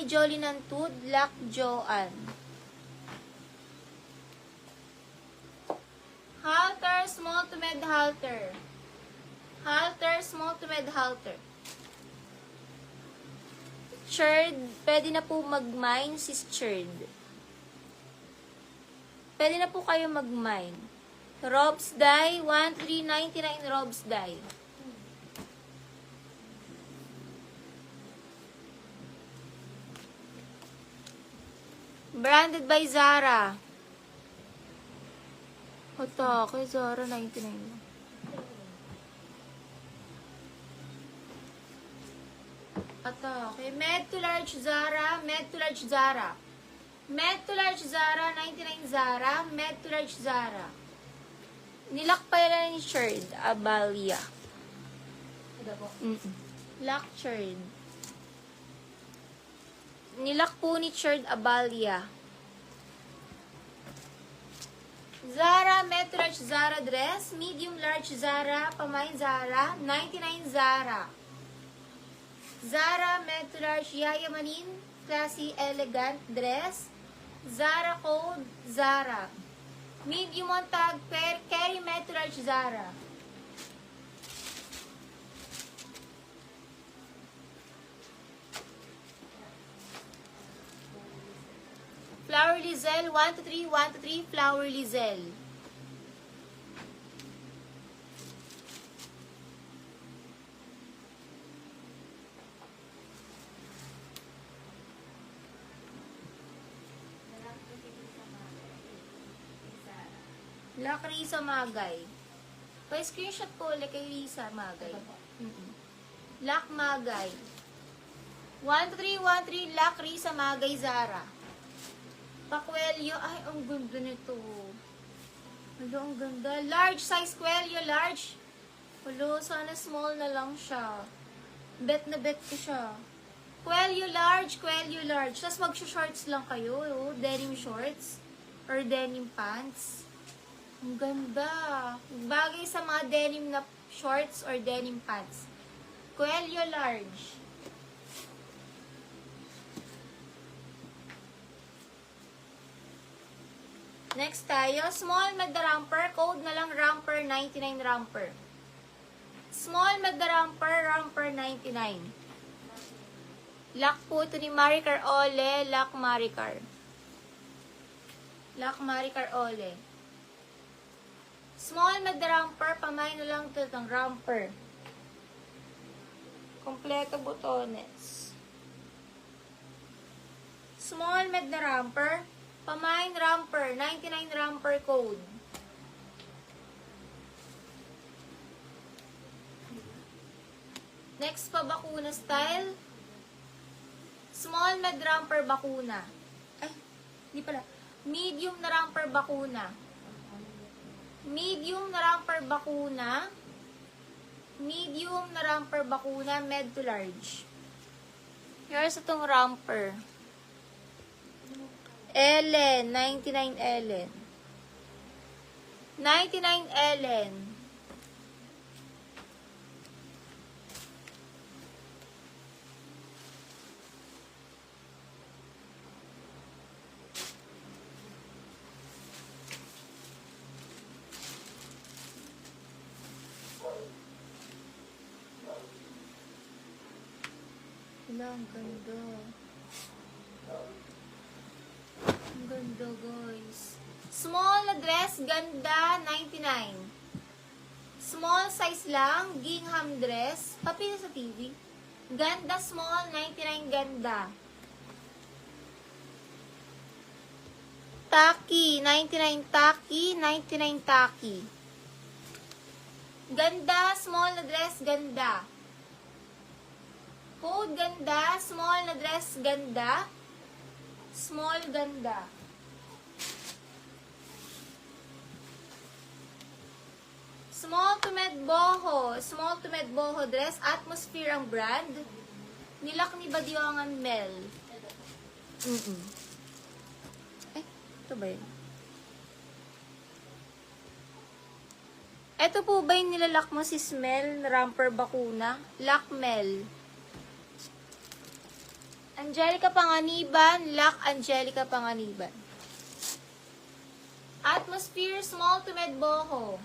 Jolly ng Tud, Lock Joanne. Halter, small to mid halter. Halter, small to mid halter. Churd, pwede na po mag-mine si Churd. Pwede na po kayo mag-mine. Rob's Die, 1399 Rob's Die. Branded by Zara. Ito, kay Zara, 99. Ito, okay. Med to large Zara, med to large Zara. Med to large Zara, 99 Zara, med to large Zara. Nilak pa yun ni Churd, Abalia. Lock Churd. Nilak po ni Churd, Abalia. Zara, med to large Zara dress, medium large Zara, pamay Zara, 99 Zara. Zara, med to large Yayamanin, classy, elegant dress. Zara code, Zara. Medium on tag, carry med to large Zara. Flower Lizelle, 1 to 3, 1 to 3, Flower Lizelle. Lock Risa Magay. Pa-screenshot po ulit kay Risa Magay. Lock Magay. 1 to 3, 1 3, Lock Risa Magay Zara. Pa-Kwelyo. Ay, ang ganda nito. Hello, ang ganda. Large size Kwelyo, large. Hello, sana small na lang siya. Bet na bet ko siya. Kwelyo large, Kwelyo large. Tapos mag-shorts lang kayo. Oh. Denim shorts. Or denim pants. Ang ganda. Bagay sa mga denim na shorts or denim pants. Kwelyo large. Next tayo, small med ramper. Code na lang ramper, 99 ramper. Small med ramper, ramper 99. Lock po ito ni Maricar Ole. Lock Maricar. Lock Maricar Ole. Small med ramper, pamay na lang ito ng ramper. Kompleto botones. Small med na ramper, pamay ramper, 99 ramper code. Next pa, bakuna style. Small med ramper bakuna. Ay, hindi pala. Medium na ramper bakuna. Medium na ramper bakuna. Medium na ramper bakuna, med to large. Here's itong ramper. Ellen, 99 Ellen. 99 Ellen. Ang ganda. Ang ganda, guys. Small na dress, ganda, 99. Small size lang, gingham dress. Papila sa TV. Ganda, small, 99, ganda. Taki, 99 taki, 99 taki. Ganda, small na dress, ganda. Code ganda, small na dress, ganda. Small, ganda. Small to med boho. Small to med boho dress. Atmosphere ang brand. Nilak ni Badiongan Mel. Eh, ito ba yun? Ito po ba yung nilalak mo si Smell na ramper bakuna? Lakmel. Angelica Panganiban, Lac Angelica Panganiban. Atmosphere, small to med boho.